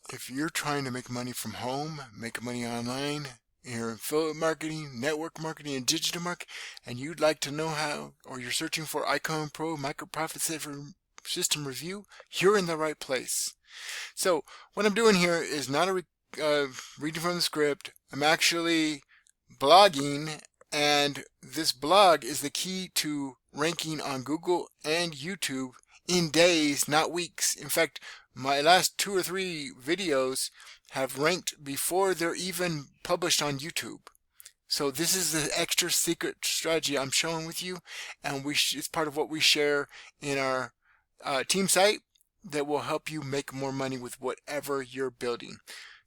If you're trying to make money from home, make money online, you're affiliate marketing, network marketing, and digital marketing, and you'd like to know how, or you're searching for iCoinPro Micro Profit System Review, you're in the right place. So what I'm doing here is not a reading from the script. I'm actually blogging, and this blog is the key to ranking on Google and YouTube in days, not weeks. In fact, my last 2 or 3 videos have ranked before they're even published on YouTube. So this is the extra secret strategy I'm showing with you, and it's part of what we share in our team site that will help you make more money with whatever you're building.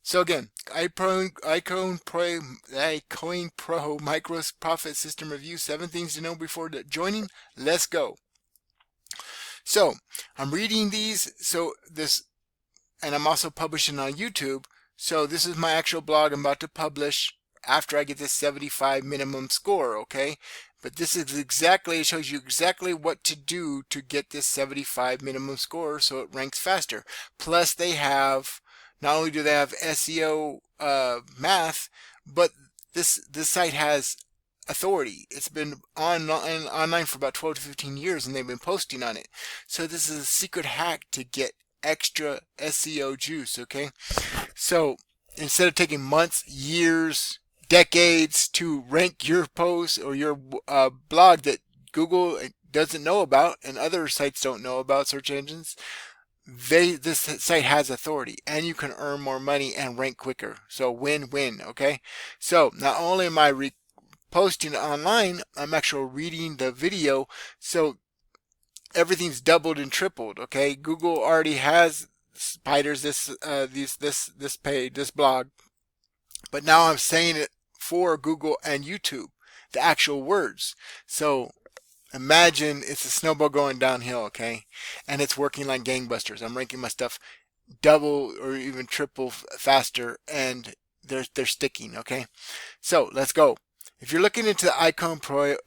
So again, iCoinPro Micro Profit System Review, 7 things to know before joining. Let's go. So I'm reading these, and I'm also publishing on YouTube. So this is my actual blog I'm about to publish after I get this 75 minimum score, okay? But this is exactly, it shows you exactly what to do to get this 75 minimum score so it ranks faster. Plus they have, not only do they have SEO math, but this site has authority. It's been online for about 12 to 15 years, and they've been posting on it. So this is a secret hack to get extra SEO juice, okay? So instead of taking months, years, decades to rank your post or your blog that Google doesn't know about and other sites don't know about, search engines, this site has authority, and you can earn more money and rank quicker. So win-win, okay? So not only am I posting online, I'm actually reading the video, so everything's doubled and tripled, okay? Google already has spiders this blog, but now I'm saying it for Google and YouTube, the actual words. So imagine it's a snowball going downhill, okay? And it's working like gangbusters. I'm ranking my stuff double or even triple faster, and they're sticking, okay? So let's go. If you're looking into the iCoinPro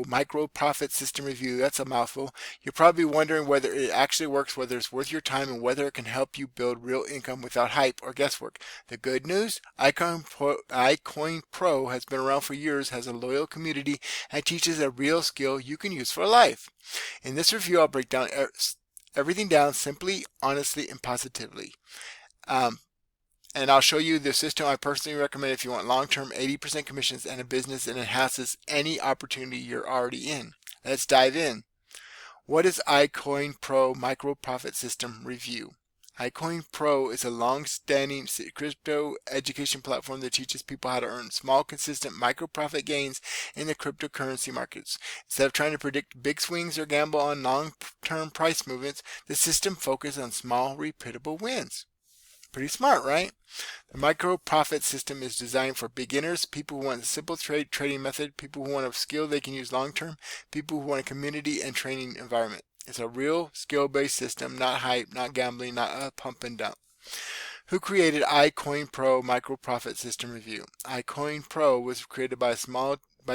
Micro Profit System Review, that's a mouthful. You're probably wondering whether it actually works, whether it's worth your time, and whether it can help you build real income without hype or guesswork. The good news, iCoinPro has been around for years, has a loyal community, and teaches a real skill you can use for life. In this review, I'll break down everything down simply, honestly, and positively. And I'll show you the system I personally recommend if you want long-term 80% commissions and a business that enhances any opportunity you're already in. Let's dive in. What is iCoinPro Micro Profit System Review? iCoinPro is a long-standing crypto education platform that teaches people how to earn small, consistent micro-profit gains in the cryptocurrency markets. Instead of trying to predict big swings or gamble on long-term price movements, the system focuses on small, repeatable wins. Pretty smart, right? The micro profit system is designed for beginners, people who want a simple trading method, people who want a skill they can use long term, people who want a community and training environment. It's a real skill-based system, not hype, not gambling, not a pump and dump. Who created iCoinPro Micro Profit System Review? iCoinPro was created by a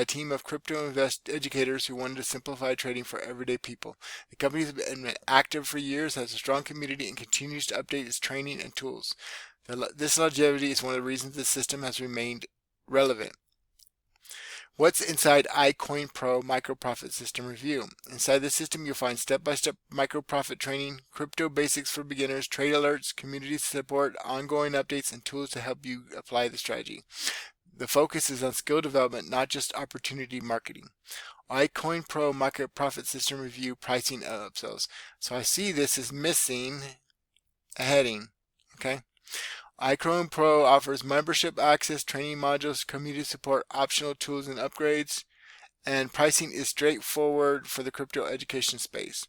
team of crypto educators who wanted to simplify trading for everyday people. The company has been active for years, has a strong community, and continues to update its training and tools. This longevity is one of the reasons the system has remained relevant. What's inside iCoinPro Micro Profit System Review? Inside the system, you'll find step-by-step micro profit training, crypto basics for beginners, trade alerts, community support, ongoing updates, and tools to help you apply the strategy. The focus is on skill development, not just opportunity marketing. iCoinPro Micro Profit System Review pricing upsells. So I see this is missing a heading. Okay. iCoinPro offers membership access, training modules, community support, optional tools and upgrades, and pricing is straightforward for the crypto education space.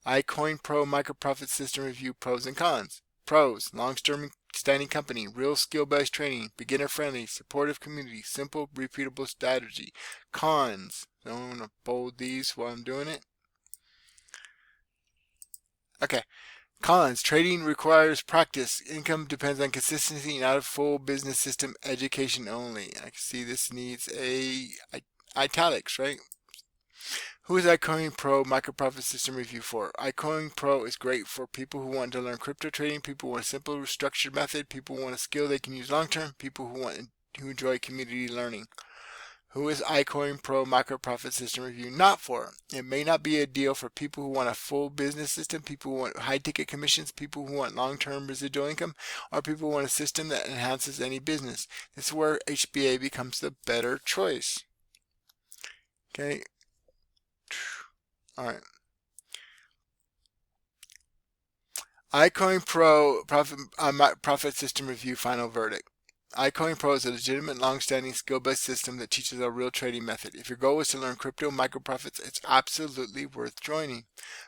iCoinPro Micro Profit System Review pros and cons. Pros: long-standing company, real skill-based training, beginner-friendly, supportive community, simple, repeatable strategy. Cons: I'm going to bold these while I'm doing it. Okay. Cons: trading requires practice. Income depends on consistency, not a full business system. Education only. I can see this needs a italics, right? Who is iCoinPro Micro Profit System Review for? iCoinPro is great for people who want to learn crypto trading, people who want a simple, structured method, people who want a skill they can use long term, people who enjoy community learning. Who is iCoinPro Micro Profit System Review not for? It may not be a deal for people who want a full business system, people who want high ticket commissions, people who want long-term residual income, or people who want a system that enhances any business. This is where HBA becomes the better choice. Okay. All right. iCoinPro Profit System Review Final Verdict. iCoinPro is a legitimate, long-standing, skill-based system that teaches a real trading method. If your goal is to learn crypto micro profits, it's absolutely worth joining.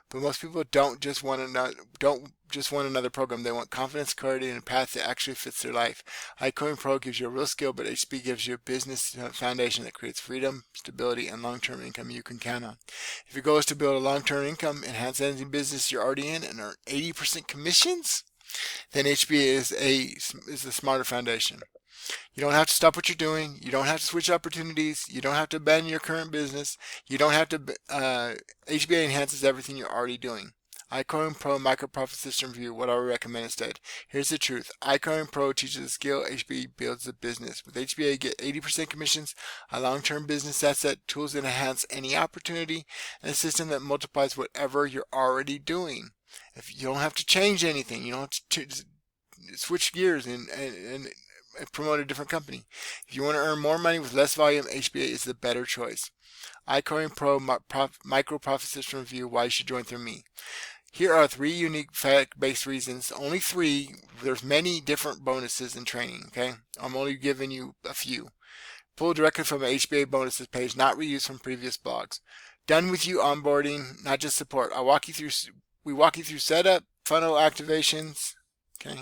But most people don't just want another program. They want confidence, clarity, and a path that actually fits their life. iCoinPro gives you a real skill, but HB gives you a business foundation that creates freedom, stability, and long-term income you can count on. If your goal is to build a long-term income, enhance any business you're already in, and earn 80% commissions, then HBA is the smarter foundation. You don't have to stop what you're doing. You don't have to switch opportunities. You don't have to abandon your current business. You don't have to. HBA enhances everything you're already doing. iCoinPro Micro Profit System Review. What I would recommend instead. Here's the truth. iCoinPro teaches a skill. HBA builds a business. With HBA, get 80% commissions, a long-term business asset, tools that enhance any opportunity, and a system that multiplies whatever you're already doing. If you don't have to change anything, you don't have to switch gears and promote a different company. If you want to earn more money with less volume, HBA is the better choice. iCoinPro Micro Profit System Review, why you should join through me. Here are 3 unique fact-based reasons. Only 3. There's many different bonuses in training, okay? I'm only giving you a few. Pulled directly from the HBA bonuses page, not reused from previous blogs. Done with you onboarding, not just support. We walk you through setup, funnel activations, okay?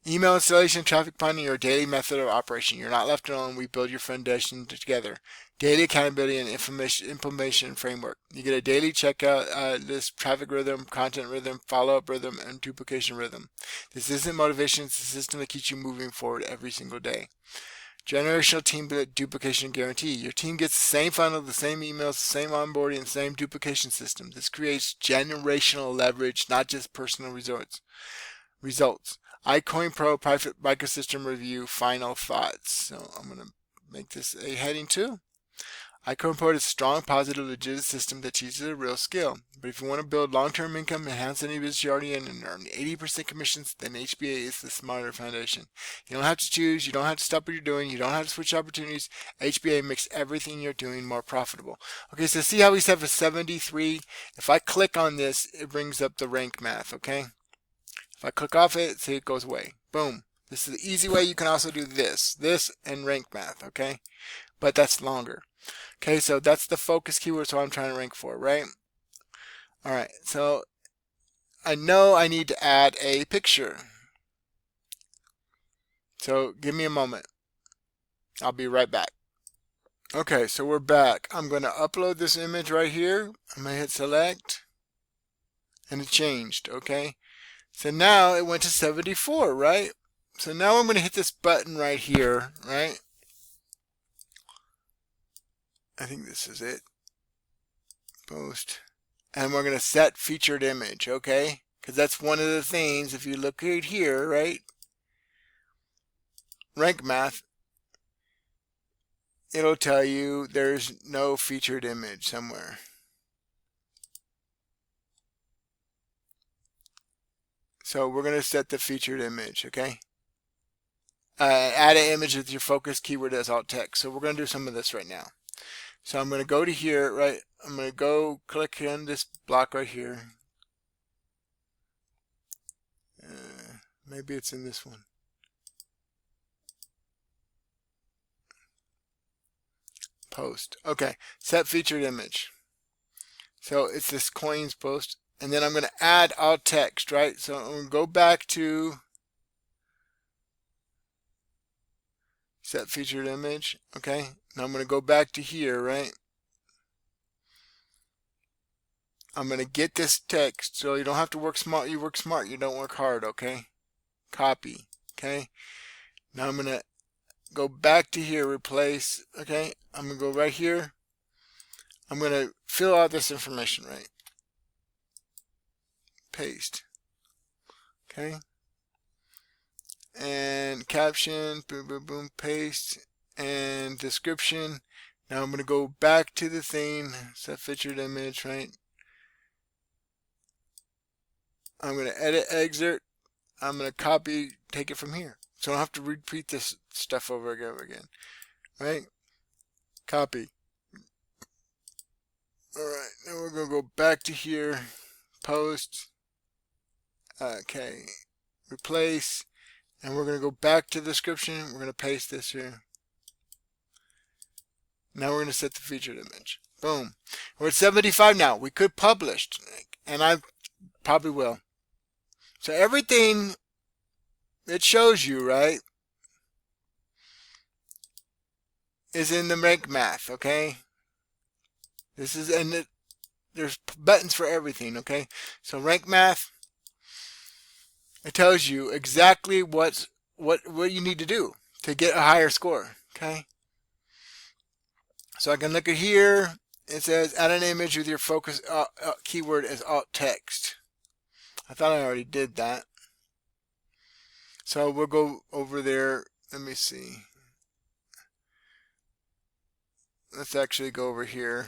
Email installation, traffic finding, your daily method of operation. You're not left alone. We build your foundation together. Daily accountability and implementation framework. You get a daily checkout list, traffic rhythm, content rhythm, follow-up rhythm, and duplication rhythm. This isn't motivation. It's a system that keeps you moving forward every single day. Generational team duplication guarantee. Your team gets the same funnel, the same emails, the same onboarding, the same duplication system. This creates generational leverage, not just personal results. iCoinPro Private Microsystem Review Final Thoughts. So I'm going to make this a heading 2. iCoinPro is a strong, positive, legit system that teaches a real skill. But if you want to build long-term income, enhance any business you're already in, and earn 80% commissions, then HBA is the smarter foundation. You don't have to choose. You don't have to stop what you're doing. You don't have to switch opportunities. HBA makes everything you're doing more profitable. Okay, so see how we set for 73? If I click on this, it brings up the rank math, okay? If I click off it, see it goes away. Boom. This is the easy way. You can also do this and rank math, okay? But that's longer. Okay, so that's the focus keyword, so I'm trying to rank for, right? All right, so I know I need to add a picture. So give me a moment. I'll be right back. Okay, so we're back. I'm going to upload this image right here. I'm going to hit select, and it changed, okay? So now it went to 74, right? So now I'm going to hit this button right here, right? I think this is it. Post. And we're going to set featured image, okay? Because that's one of the things, if you look right here, right? Rank math, it'll tell you there's no featured image somewhere. So we're going to set the featured image, okay? Add an image with your focus keyword as alt text. So we're going to do some of this right now. So I'm going to go to here, right? I'm going to go click on this block right here. Maybe it's in this one. Post. Okay, set featured image. So it's this coins post. And then I'm going to add alt text, right? So I'm going to go back to set featured image, okay? Now I'm going to go back to here, right? I'm going to get this text, so you don't have to work smart. You work smart. You don't work hard, okay? Copy, okay? Now I'm going to go back to here, replace. Okay, I'm going to go right here. I'm going to fill out this information, right? Paste. Okay. And caption, boom, boom, boom, paste, and description. Now I'm going to go back to the thing, set featured image, right? I'm going to edit excerpt. I'm going to copy, take it from here. So I don't have to repeat this stuff over again, right? Copy. Alright, now we're going to go back to here, post, okay, replace, and we're going to go back to the description. We're going to paste this here. Now we're going to set the featured image. Boom. We're at 75 now. We could publish, and I probably will. So everything it shows you, right, is in the rank math, okay? This is, and there's buttons for everything, okay? So rank math, it tells you exactly what you need to do to get a higher score, okay? So I can look at here. It says add an image with your focus keyword as alt text. I thought I already did that. So we'll go over there. Let me see. Let's actually go over here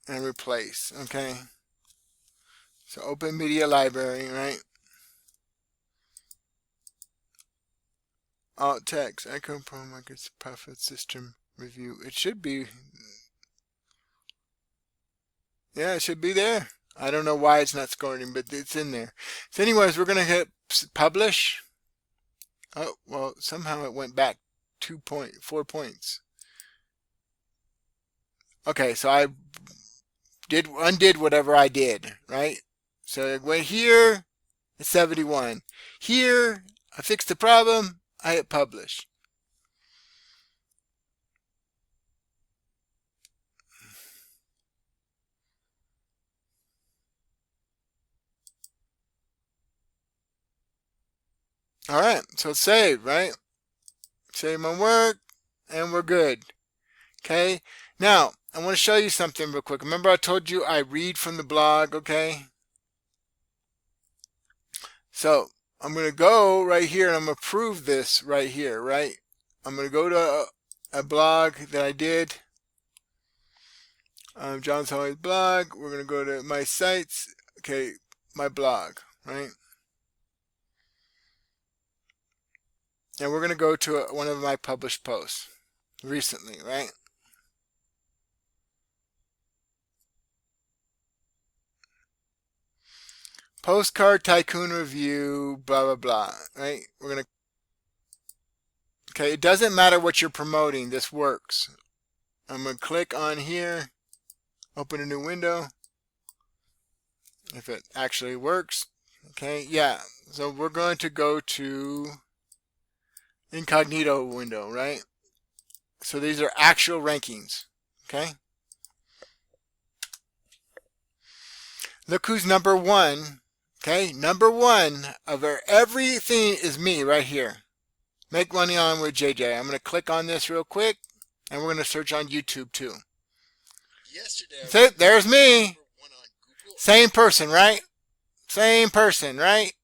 and replace. Okay. So open media library, right? Alt text, iCoinPro markets profit system review. It should be. Yeah, it should be there. I don't know why it's not scoring, but it's in there. So anyways, we're going to hit publish. Oh, well, somehow it went back 4 points. Okay, so I undid whatever I did, right? So I went here, it's 71. Here, I fixed the problem, I hit publish. All right, so it's saved, right? Save my work, and we're good. Okay, now I want to show you something real quick. Remember I told you I read from the blog, okay? So I'm going to go right here and I'm going to prove this right here, right? I'm going to go to a blog that I did. John Sully's blog. We're going to go to my sites. Okay, my blog, right? And we're going to go to one of my published posts recently, right? Postcard Tycoon review, blah, blah, blah, right? We're going to, okay, it doesn't matter what you're promoting. This works. I'm going to click on here, open a new window. If it actually works, okay, yeah. So we're going to go to incognito window, right? So these are actual rankings, okay? Look who's number one, okay? Number one of everything is me right here. Make money on with JJ. I'm going to click on this real quick, and we're going to search on YouTube too. So there's me. Same person, right? Same person, right?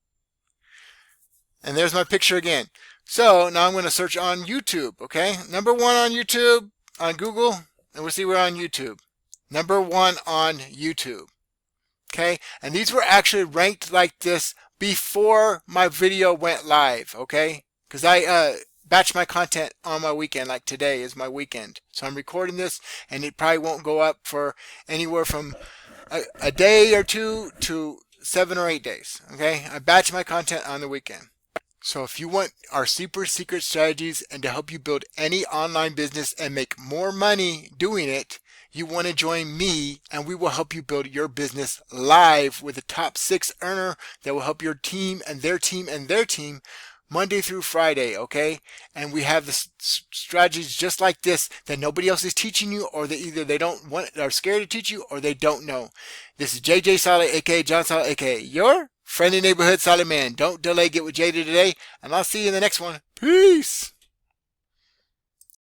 And there's my picture again. So now I'm going to search on YouTube, okay? Number one on YouTube, on Google, and we'll see we're on YouTube. Number one on YouTube, okay? And these were actually ranked like this before my video went live, okay? Because I batch my content on my weekend, like today is my weekend. So I'm recording this, and it probably won't go up for anywhere from a day or two to 7 or 8 days, okay? I batch my content on the weekend. So if you want our super secret strategies and to help you build any online business and make more money doing it, you want to join me and we will help you build your business live with a top 6 earner that will help your team and their team and their team Monday through Friday, okay? And we have the strategies just like this that nobody else is teaching you, or that either they don't want, are scared to teach you, or they don't know. This is JJ Saleh, aka John Saleh, aka your Friendly neighborhood solid man. Don't delay. Get with Jada today, and I'll see you in the next one. Peace.